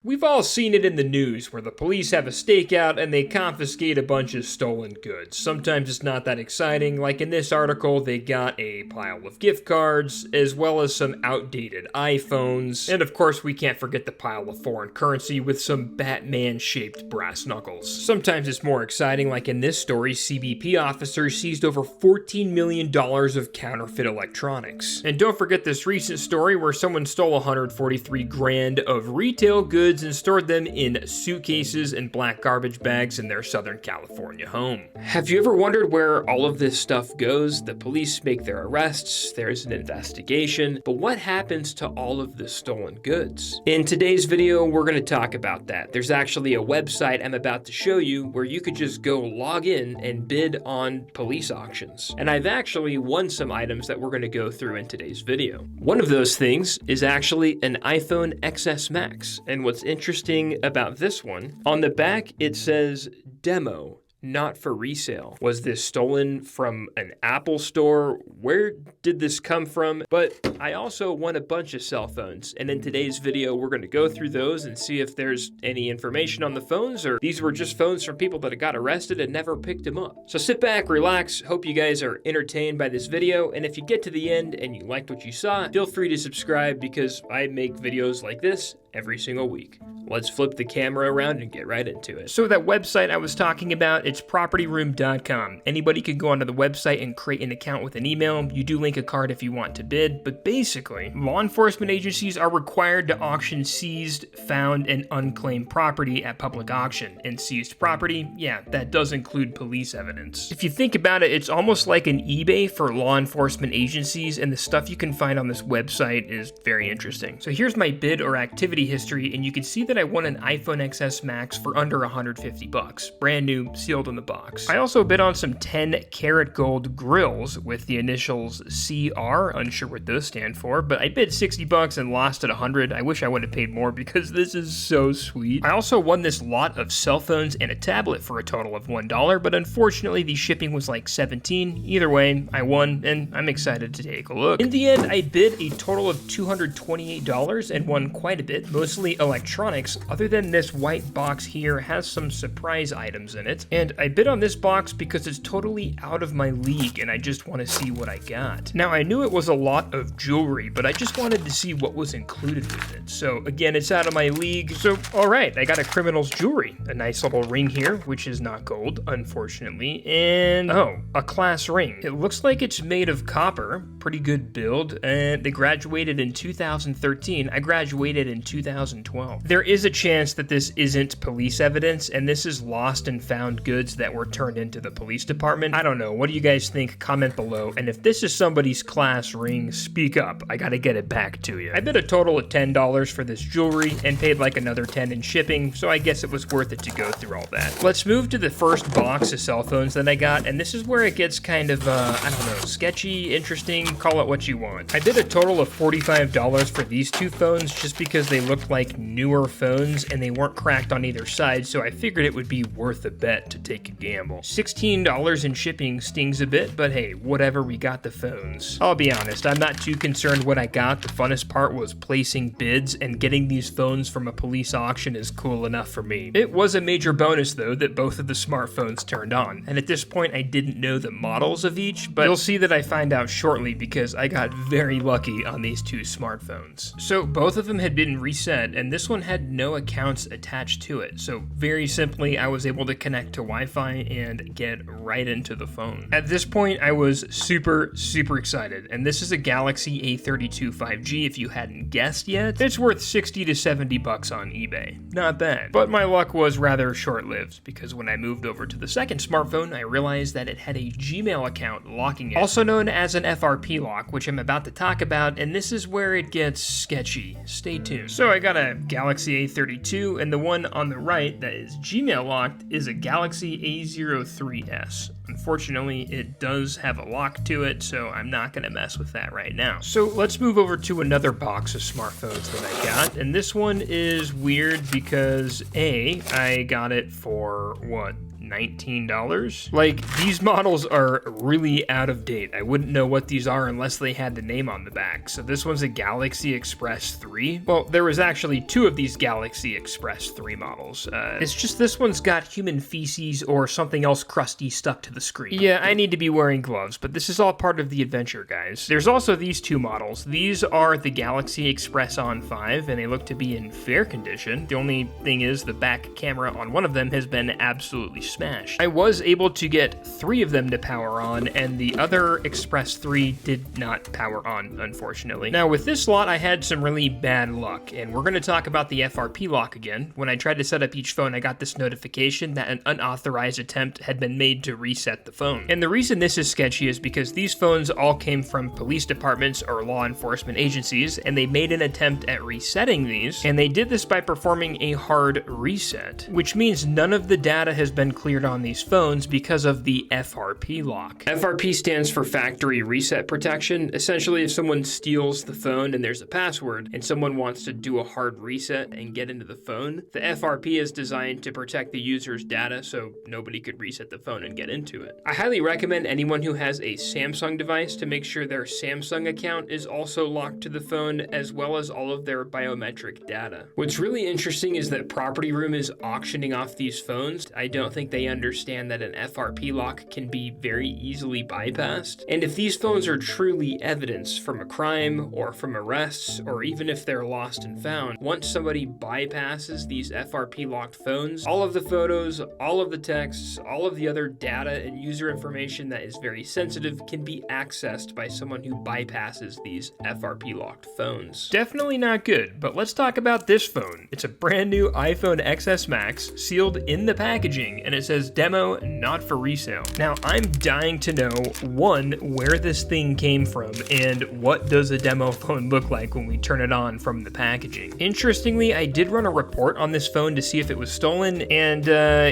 We've all seen it in the news where the police have a stakeout and they confiscate a bunch of stolen goods. Sometimes it's not that exciting, like in this article they got a pile of gift cards, as well as some outdated iPhones, and of course we can't forget the pile of foreign currency with some Batman-shaped brass knuckles. Sometimes it's more exciting, like in this story, CBP officers seized over $14 million of counterfeit electronics. And don't forget this recent story where someone stole 143 grand of retail goods and stored them in suitcases and black garbage bags in their Southern California home. Have you ever wondered where all of this stuff goes? The police make their arrests, there's an investigation, but what happens to all of the stolen goods? In today's video, we're going to talk about that. There's actually a website I'm about to show you where you could just go log in and bid on police auctions. And I've actually won some items that we're going to go through in today's video. One of those things is actually an iPhone XS Max, and what's interesting about this one, on the back it says demo, not for resale. Was this stolen from an Apple store? Where did this come from? But I also won a bunch of cell phones, and in today's video we're going to go through those and see if there's any information on the phones, or these were just phones from people that got arrested and never picked them up. So sit back, relax, hope you guys are entertained by this video, and if you get to the end and you liked what you saw, feel free to subscribe because I make videos like this every single week. Let's flip the camera around and get right into it. So that website I was talking about, it's propertyroom.com. Anybody can go onto the website and create an account with an email. You do link a card if you want to bid, but basically, law enforcement agencies are required to auction seized, found, and unclaimed property at public auction. And seized property, yeah, that does include police evidence. If you think about it, it's almost like an eBay for law enforcement agencies, and the stuff you can find on this website is very interesting. So here's my bid or activity history, and you can see that I won an iPhone XS Max for under 150 bucks, brand new, sealed in the box. I also bid on some 10 karat gold grills with the initials CR, unsure what those stand for, but I bid 60 bucks and lost at 100. I wish I would have paid more because this is so sweet. I also won this lot of cell phones and a tablet for a total of $1, but unfortunately the shipping was like 17. Either way, I won, and I'm excited to take a look. In the end, I bid a total of $228 and won quite a bit, mostly electronics. Other than this white box here has some surprise items in it, and I bid on this box because it's totally out of my league and I just want to see what I got. Now I knew it was a lot of jewelry, but I just wanted to see what was included with it. So again, it's out of my league, so alright, I got a criminal's jewelry. A nice little ring here, which is not gold, unfortunately, and oh, a class ring. It looks like it's made of copper, pretty good build, and they graduated in 2013. I graduated in 2012. There is a chance that this isn't police evidence, and this is lost and found goods that were turned into the police department. I don't know. What do you guys think? Comment below. And if this is somebody's class ring, speak up. I gotta get it back to you. I bid a total of $10 for this jewelry and paid like another $10 in shipping, so I guess it was worth it to go through all that. Let's move to the first box of cell phones that I got, and this is where it gets kind of, I don't know, sketchy, interesting, call it what you want. I bid a total of $45 for these two phones just because they looked like newer phones and they weren't cracked on either side, so I figured it would be worth a bet to take a gamble. $16 in shipping stings a bit, but hey, whatever, we got the phones. I'll be honest, I'm not too concerned what I got. The funnest part was placing bids, and getting these phones from a police auction is cool enough for me. It was a major bonus though that both of the smartphones turned on, and at this point I didn't know the models of each, but you'll see that I find out shortly because I got very lucky on these two smartphones. So both of them had been reset, and this one had no accounts attached to it, so very simply I was able to connect to Wi-Fi and get right into the phone. At this point I was super excited, and this is a Galaxy A32 5G if you hadn't guessed yet. It's worth 60 to 70 bucks on eBay. Not bad. But my luck was rather short-lived because when I moved over to the second smartphone I realized that it had a Gmail account locking it, also known as an FRP lock, which I'm about to talk about, and this is where it gets sketchy. Stay tuned. So I got a Galaxy A32, and the one on the right that is Gmail locked is a Galaxy A03s. Unfortunately, it does have a lock to it, so I'm not going to mess with that right now. So let's move over to another box of smartphones that I got, and this one is weird because A, I got it for, what, $19. Like, these models are really out of date. I wouldn't know what these are unless they had the name on the back. So this one's a Galaxy Express 3. Well, there was actually 2 of these Galaxy Express 3 models. It's just this one's got human feces or something else crusty stuck to the screen. Yeah, I need to be wearing gloves, but this is all part of the adventure, guys. There's also these 2 models. These are the Galaxy Express on 5, and they look to be in fair condition. The only thing is the back camera on one of them has been absolutely smashed. I was able to get 3 of them to power on, and the other Express 3 did not power on, unfortunately. Now, with this lot, I had some really bad luck, and we're going to talk about the FRP lock again. When I tried to set up each phone, I got this notification that an unauthorized attempt had been made to reset the phone. And the reason this is sketchy is because these phones all came from police departments or law enforcement agencies, and they made an attempt at resetting these, and they did this by performing a hard reset, which means none of the data has been cleared on these phones because of the FRP lock. FRP stands for Factory Reset Protection. Essentially, if someone steals the phone and there's a password, and someone wants to do a hard reset and get into the phone, the FRP is designed to protect the user's data so nobody could reset the phone and get into it. I highly recommend anyone who has a Samsung device to make sure their Samsung account is also locked to the phone, as well as all of their biometric data. What's really interesting is that Property Room is auctioning off these phones. I don't think they understand that an FRP lock can be very easily bypassed. And if these phones are truly evidence from a crime or from arrests, or even if they're lost and found, once somebody bypasses these FRP locked phones, all of the photos, all of the texts, all of the other data and user information that is very sensitive can be accessed by someone who bypasses these FRP locked phones. Definitely not good, but let's talk about this phone. It's a brand new iPhone XS Max, sealed in the packaging, and it says demo, not for resale. Now, I'm dying to know, 1, where this thing came from, and what does a demo phone look like when we turn it on from the packaging. Interestingly, I did run a report on this phone to see if it was stolen, and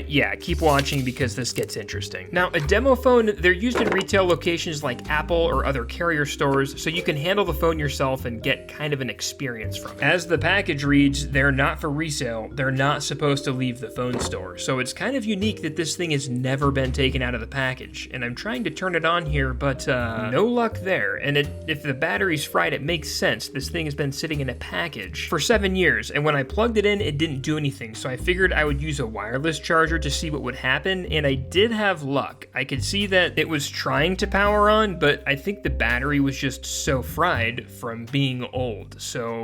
yeah, keep watching because this gets interesting. Now, a demo phone, they're used in retail locations like Apple or other carrier stores, so you can handle the phone yourself and get kind of an experience from it. As the package reads, they're not for resale. They're not supposed to leave the phone store, so it's kind of unique that this thing has never been taken out of the package. And I'm trying to turn it on here, but no luck there. And if the battery's fried, it makes sense. This thing has been sitting in a package for 7 years, and when I plugged it in, it didn't do anything, so I figured I would use a wireless charger to see what would happen, and I did have luck. I could see that it was trying to power on, but I think the battery was just so fried from being old, so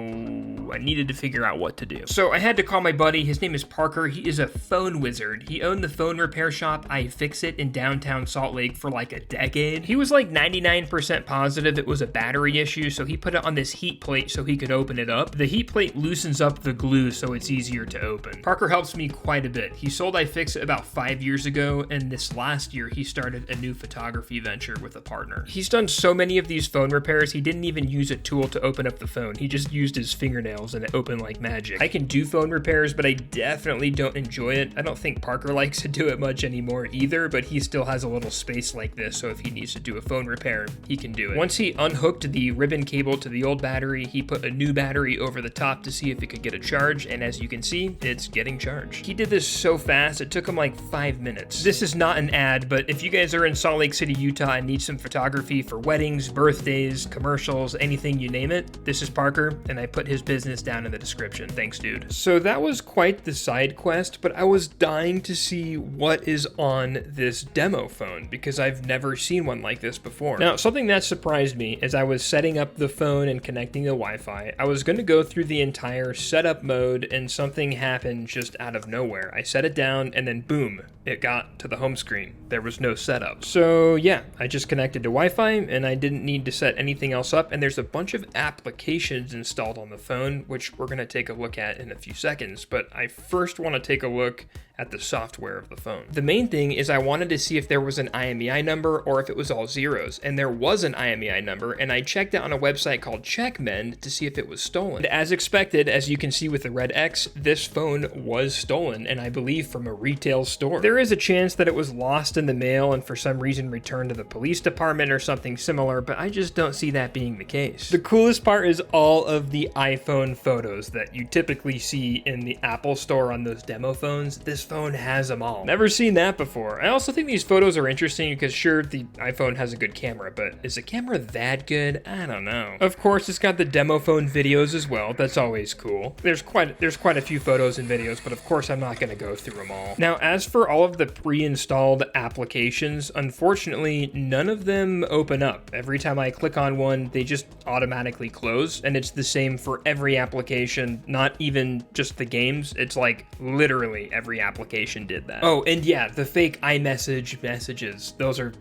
I needed to figure out what to do. So I had to call my buddy. His name is Parker. He is a phone wizard. He owned the phone repair shop iFixit in downtown Salt Lake for like a decade. He was like 99% positive it was a battery issue, so he put it on this heat plate so he could open it up. The heat plate loosens up the glue so it's easier to open. Parker helps me quite a bit. He sold iFixit about 5 years ago, and this last year he started a new photography venture with a partner. He's done so many of these phone repairs, he didn't even use a tool to open up the phone. He just used his fingernails and it opened like magic. I can do phone repairs, but I definitely don't enjoy it. I don't think Parker likes to do it much anymore either, but he still has a little space like this, so if he needs to do a phone repair, he can do it. Once he unhooked the ribbon cable to the old battery, he put a new battery over the top to see if it could get a charge, and as you can see, it's getting charged. He did this so fast, it took him like 5 minutes. This is not an ad, but if you guys are in Salt Lake City, Utah, and need some photography for weddings, birthdays, commercials, anything you name it, this is Parker, and I put his business down in the description. Thanks, dude. So that was quite the side quest, but I was dying to see what is on this demo phone because I've never seen one like this before. Now, something that surprised me as I was setting up the phone and connecting the Wi-Fi, I was going to go through the entire setup mode and something happened just out of nowhere. I set it down and then boom, it got to the home screen. There was no setup. So yeah, I just connected to Wi-Fi and I didn't need to set anything else up, and there's a bunch of applications installed on the phone, which we're going to take a look at in a few seconds, but I first want to take a look at the software of the phone. The main thing is I wanted to see if there was an IMEI number or if it was all zeros, and there was an IMEI number, and I checked it on a website called Checkmend to see if it was stolen. And as expected, as you can see with the red X, this phone was stolen, and I believe from a retail store. There there is a chance that it was lost in the mail and for some reason returned to the police department or something similar, but I just don't see that being the case. The coolest part is all of the iPhone photos that you typically see in the Apple Store on those demo phones. This phone has them all. Never seen that before. I also think these photos are interesting because sure, the iPhone has a good camera, but is the camera that good? I don't know. Of course, it's got the demo phone videos as well. That's always cool. There's quite a few photos and videos, but of course I'm not going to go through them all. Now, as for all of the pre-installed applications, unfortunately, none of them open up. Every time I click on one, they just automatically close, and it's the same for every application, not even just the games. It's like literally every application did that. Oh, and yeah, the fake iMessage messages, those are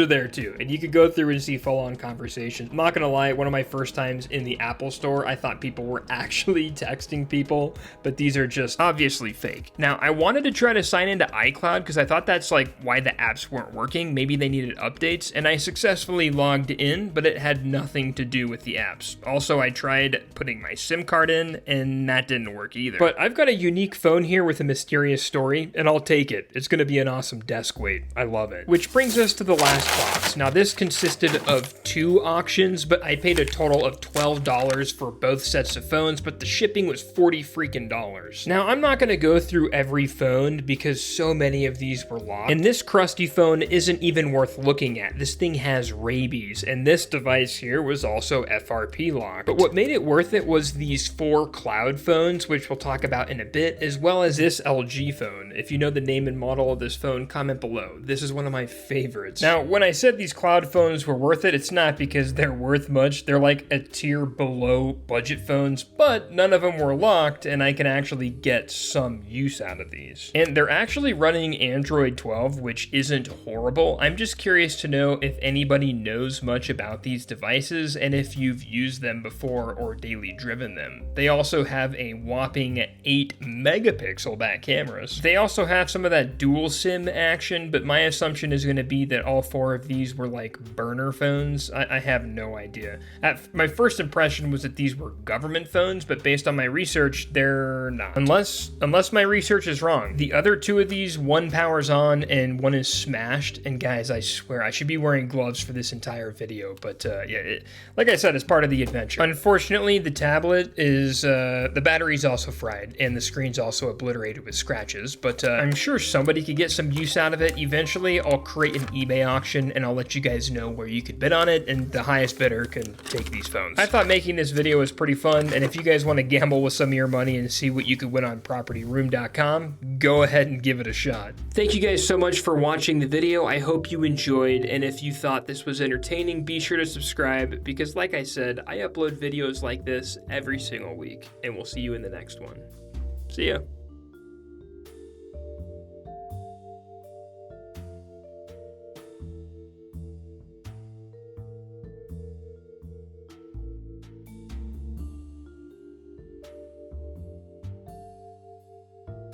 there too, and you could go through and see full-on conversations. I'm not gonna lie, one of my first times in the Apple Store, I thought people were actually texting people, but these are just obviously fake. Now, I wanted to try to sign into iCloud because I thought that's like why the apps weren't working. Maybe they needed updates, and I successfully logged in, but it had nothing to do with the apps. Also, I tried putting my SIM card in, and that didn't work either. But I've got a unique phone here with a mysterious story, and I'll take it. It's gonna be an awesome desk weight. I love it. Which brings us to the last box. Now, this consisted of 2 auctions, but I paid a total of $12 for both sets of phones, but the shipping was $40 freaking dollars. Now, I'm not going to go through every phone because so many of these were locked, and this crusty phone isn't even worth looking at. This thing has rabies, and this device here was also FRP locked. But what made it worth it was these 4 cloud phones, which we'll talk about in a bit, as well as this LG phone. If you know the name and model of this phone, comment below. This is one of my favorites. Now, when I said these cloud phones were worth it, it's not because they're worth much. They're like a tier below budget phones, but none of them were locked, and I can actually get some use out of these. And they're actually running Android 12, which isn't horrible. I'm just curious to know if anybody knows much about these devices and if you've used them before or daily driven them. They also have a whopping 8 megapixel back cameras. They also have some of that dual SIM action, but my assumption is going to be that all 4 of these were like burner phones. I have no idea. My first impression was that these were government phones, but based on my research, they're not. Unless my research is wrong. The other 2 of these, one powers on and one is smashed. And guys, I swear I should be wearing gloves for this entire video, but yeah, like I said, it's part of the adventure. Unfortunately, the tablet is, the battery's also fried and the screen's also obliterated with scratches, but I'm sure somebody could get some use out of it. Eventually, I'll create an eBay auction and I'll let you guys know where you could bid on it, and the highest bidder can take these phones. I thought making this video was pretty fun, and if you guys want to gamble with some of your money and see what you could win on propertyroom.com, go ahead and give it a shot. Thank you guys so much for watching the video. I hope you enjoyed, and if you thought this was entertaining, be sure to subscribe, because like I said, I upload videos like this every single week, and we'll see you in the next one. See ya.